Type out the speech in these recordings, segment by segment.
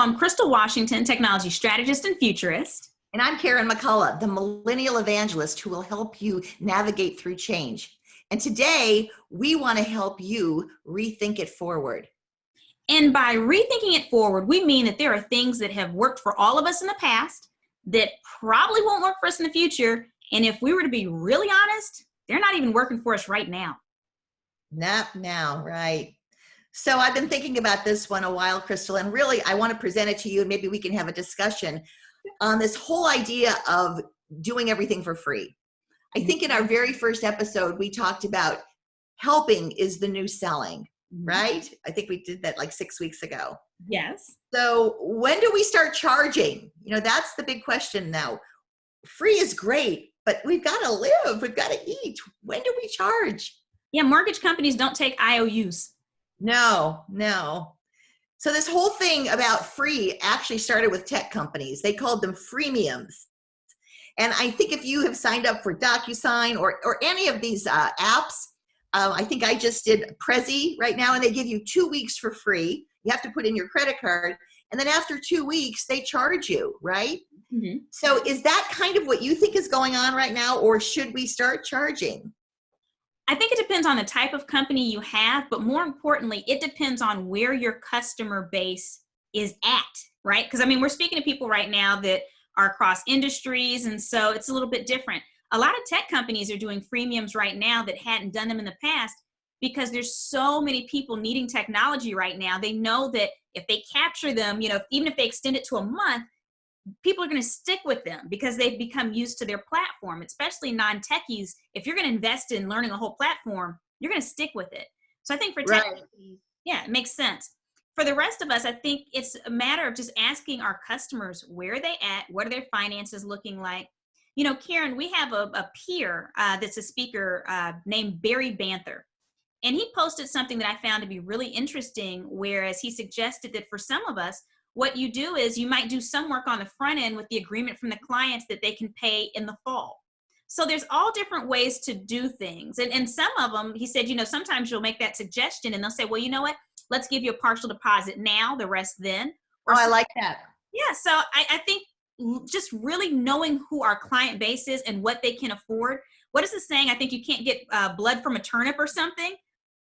I'm Crystal Washington, technology strategist and futurist. And I'm Karen McCullough, the millennial evangelist who will help you navigate through change. And today, we want to help you rethink it forward. And by rethinking it forward, we mean that there are things that have worked for all of us in the past that probably won't work for us in the future. And if we were to be really honest, they're not even working for us right now. Not now, right? So I've been thinking about this one a while, Crystal, and really I want to present it to you and maybe we can have a discussion on this whole idea of doing everything for free. I think in our very first episode, we talked about helping is the new selling, right? I think we did that like 6 weeks ago. Yes. So when do we start charging? You know, that's the big question now. Free is great, but we've got to live, we've got to eat. When do we charge? Yeah, mortgage companies don't take IOUs. No. So this whole thing about free actually started with tech companies. They called them freemiums. And I think if you have signed up for DocuSign or any of these apps, I think I just did Prezi right now, and they give you 2 weeks for free. You have to put in your credit card. And then after 2 weeks, they charge you, right? Mm-hmm. So is that kind of what you think is going on right now, or should we start charging? I think it depends on the type of company you have, but more importantly, it depends on where your customer base is at, right? Because I mean, we're speaking to people right now that are across industries, and so it's a little bit different. A lot of tech companies are doing freemiums right now that hadn't done them in the past because there's so many people needing technology right now. They know that if they capture them, you know, even if they extend it to a month, people are going to stick with them because they've become used to their platform, especially non-techies. If you're going to invest in learning a whole platform, you're going to stick with it. So I think for tech, yeah, it makes sense. For the rest of us, I think it's a matter of just asking our customers, where are they at? What are their finances looking like? You know, Karen, we have a peer that's a speaker named Barry Banther. And he posted something that I found to be really interesting, whereas he suggested that for some of us, what you do is you might do some work on the front end with the agreement from the clients that they can pay in the fall. So there's all different ways to do things. And some of them, he said, you know, sometimes you'll make that suggestion and they'll say, well, you know what, let's give you a partial deposit now, the rest then. Or I like that. Yeah, so I think just really knowing who our client base is and what they can afford. What is the saying? I think you can't get blood from a turnip or something,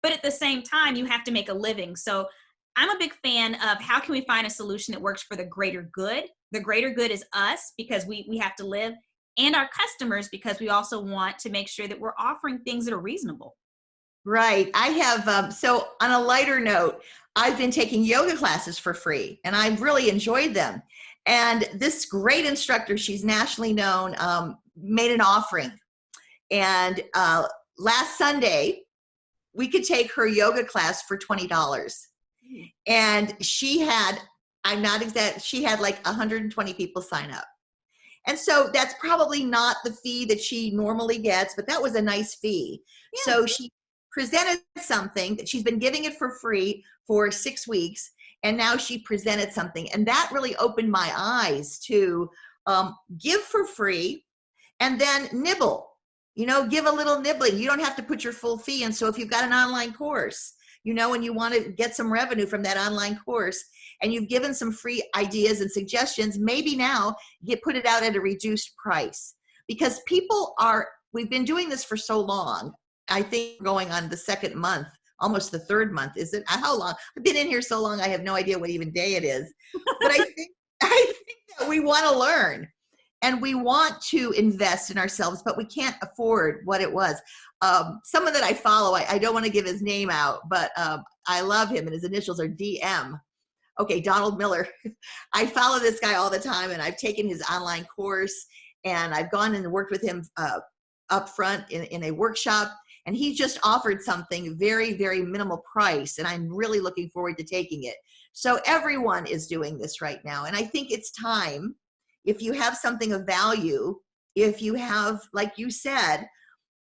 but at the same time, you have to make a living. So I'm a big fan of how can we find a solution that works for the greater good. The greater good is us because we have to live, and our customers because we also want to make sure that we're offering things that are reasonable. Right. I have, so on a lighter note, I've been taking yoga classes for free and I've really enjoyed them. And this great instructor, she's nationally known, made an offering. And last Sunday, we could take her yoga class for $20. And she had, I'm not exact, she had like 120 people sign up. And so that's probably not the fee that she normally gets, but that was a nice fee. Yeah. So she presented something that she's been giving it for free for 6 weeks. And now she presented something. And that really opened my eyes to give for free and then nibble, you know, give a little nibbling. You don't have to put your full fee in. So if you've got an online course, you know, and you want to get some revenue from that online course and you've given some free ideas and suggestions, maybe now you put it out at a reduced price because we've been doing this for so long. I think going on the second month, almost the third month. Is it? How long? I've been in here so long, I have no idea what even day it is. But I think that we want to learn and we want to invest in ourselves, but we can't afford what it was. Someone that I follow, I don't want to give his name out, but I love him and his initials are DM. Okay, Donald Miller. I follow this guy all the time and I've taken his online course and I've gone and worked with him up front in a workshop. And he just offered something very, very minimal price. And I'm really looking forward to taking it. So everyone is doing this right now. And I think it's time, if you have something of value, if you have, like you said,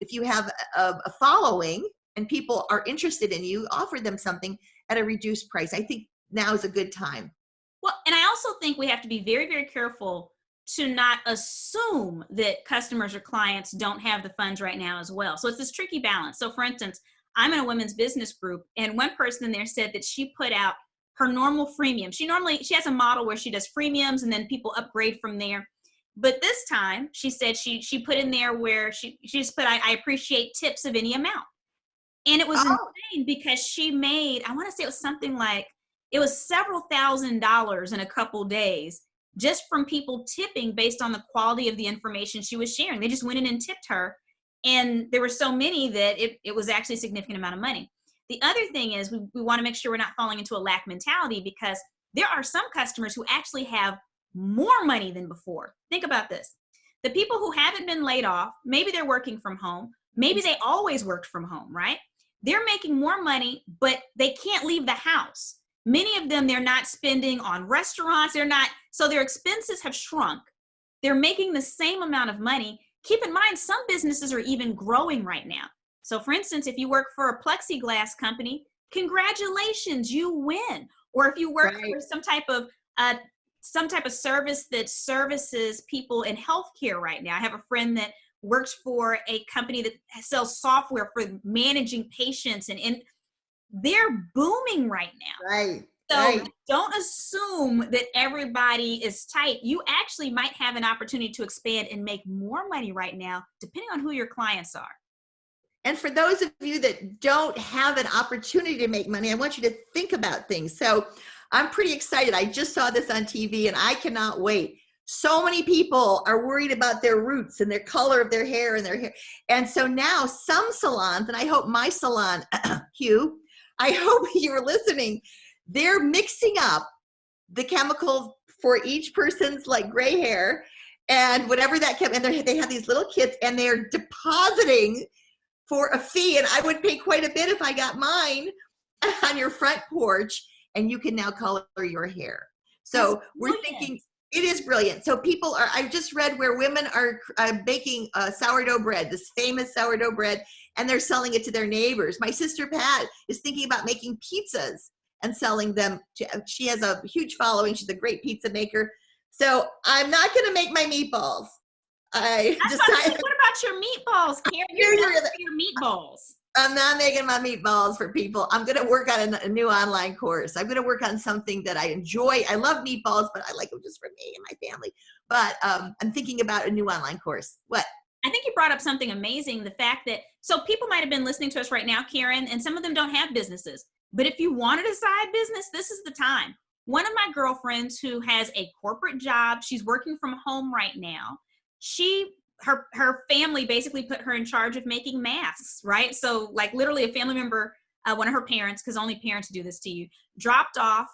if you have a following and people are interested in you, offer them something at a reduced price. I think now is a good time. Well, and I also think we have to be very, very careful to not assume that customers or clients don't have the funds right now as well. So it's this tricky balance. So for instance, I'm in a women's business group and one person in there said that she put out her normal freemium. She has a model where she does freemiums and then people upgrade from there. But this time she said she put in there where she just put, I appreciate tips of any amount. And it was insane because she made, I want to say it was something like, it was several $1,000s in a couple days just from people tipping based on the quality of the information she was sharing. They just went in and tipped her. And there were so many that it was actually a significant amount of money. The other thing is we want to make sure we're not falling into a lack mentality, because there are some customers who actually have more money than before. Think about this. The people who haven't been laid off, maybe they're working from home. Maybe they always worked from home, right? They're making more money, but they can't leave the house. Many of them, they're not spending on restaurants. So their expenses have shrunk. They're making the same amount of money. Keep in mind, some businesses are even growing right now. So for instance, if you work for a plexiglass company, congratulations, you win. Or if you work for some type of service that services people in healthcare right now. I have a friend that works for a company that sells software for managing patients, and they're booming right now. Right. So don't assume that everybody is tight. You actually might have an opportunity to expand and make more money right now, depending on who your clients are. And for those of you that don't have an opportunity to make money, I want you to think about things. So I'm pretty excited. I just saw this on TV and I cannot wait. So many people are worried about their roots and their color of their hair and their hair. And so now some salons, and I hope my salon, Hugh, I hope you're listening, they're mixing up the chemicals for each person's like gray hair and whatever that and they have these little kits and they're depositing for a fee. And I would pay quite a bit if I got mine on your front porch, and you can now color your hair. So we're thinking, it is brilliant. So people are, I just read where women are baking sourdough bread, this famous sourdough bread, and they're selling it to their neighbors. My sister Pat is thinking about making pizzas and selling them. She has a huge following. She's a great pizza maker. So I'm not going to make my meatballs. I decided. What about your meatballs, Karen? You're known for your meatballs. I'm not making my meatballs for people. I'm going to work on a new online course. I'm going to work on something that I enjoy. I love meatballs, but I like them just for me and my family. But I'm thinking about a new online course. What? I think you brought up something amazing. The fact that, so people might have been listening to us right now, Karen, and some of them don't have businesses. But if you wanted a side business, this is the time. One of my girlfriends who has a corporate job, she's working from home right now. Her family basically put her in charge of making masks, right? So like literally a family member, one of her parents, because only parents do this to you, dropped off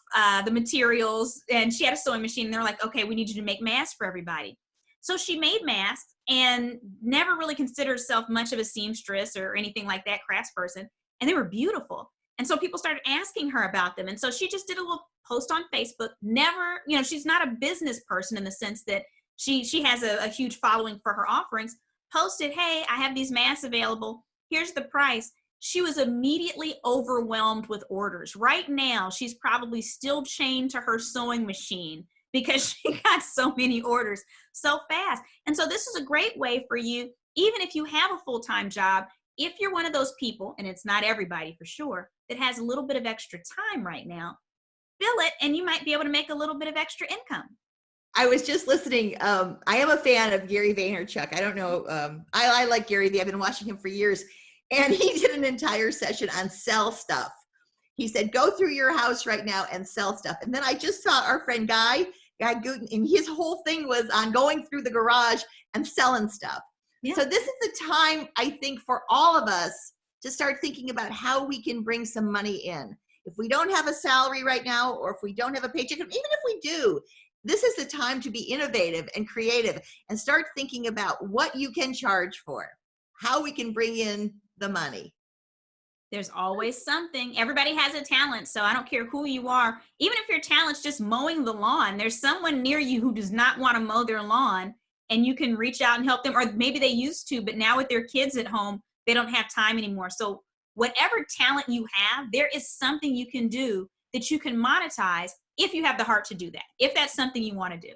the materials, and she had a sewing machine, and they're like, okay, we need you to make masks for everybody. So she made masks and never really considered herself much of a seamstress or anything like that, craftsperson, and they were beautiful. And so people started asking her about them. And so she just did a little post on Facebook, never, she's not a business person in the sense that she has a huge following for her offerings, posted, hey, I have these masks available. Here's the price. She was immediately overwhelmed with orders. Right now, she's probably still chained to her sewing machine because she got so many orders so fast. And so this is a great way for you, even if you have a full-time job, if you're one of those people, and it's not everybody for sure, that has a little bit of extra time right now, fill it, and you might be able to make a little bit of extra income. I was just listening. I am a fan of Gary Vaynerchuk. I don't know. I like Gary Vee. I've been watching him for years. And he did an entire session on sell stuff. He said, go through your house right now and sell stuff. And then I just saw our friend Guy Gooten, and his whole thing was on going through the garage and selling stuff. Yeah. So this is the time, I think, for all of us to start thinking about how we can bring some money in. If we don't have a salary right now, or if we don't have a paycheck, even if we do, this is the time to be innovative and creative and start thinking about what you can charge for, how we can bring in the money. There's always something. Everybody has a talent, so I don't care who you are. Even if your talent's just mowing the lawn, there's someone near you who does not want to mow their lawn, and you can reach out and help them, or maybe they used to, but now with their kids at home, they don't have time anymore. So whatever talent you have, there is something you can do that you can monetize if you have the heart to do that, if that's something you want to do.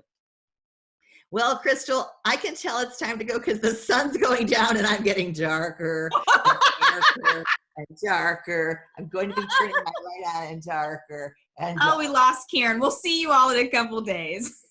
Well, Crystal, I can tell it's time to go because the sun's going down and I'm getting darker. and darker. I'm going to be turning my light on and darker. And Oh, we lost Karen. We'll see you all in a couple days.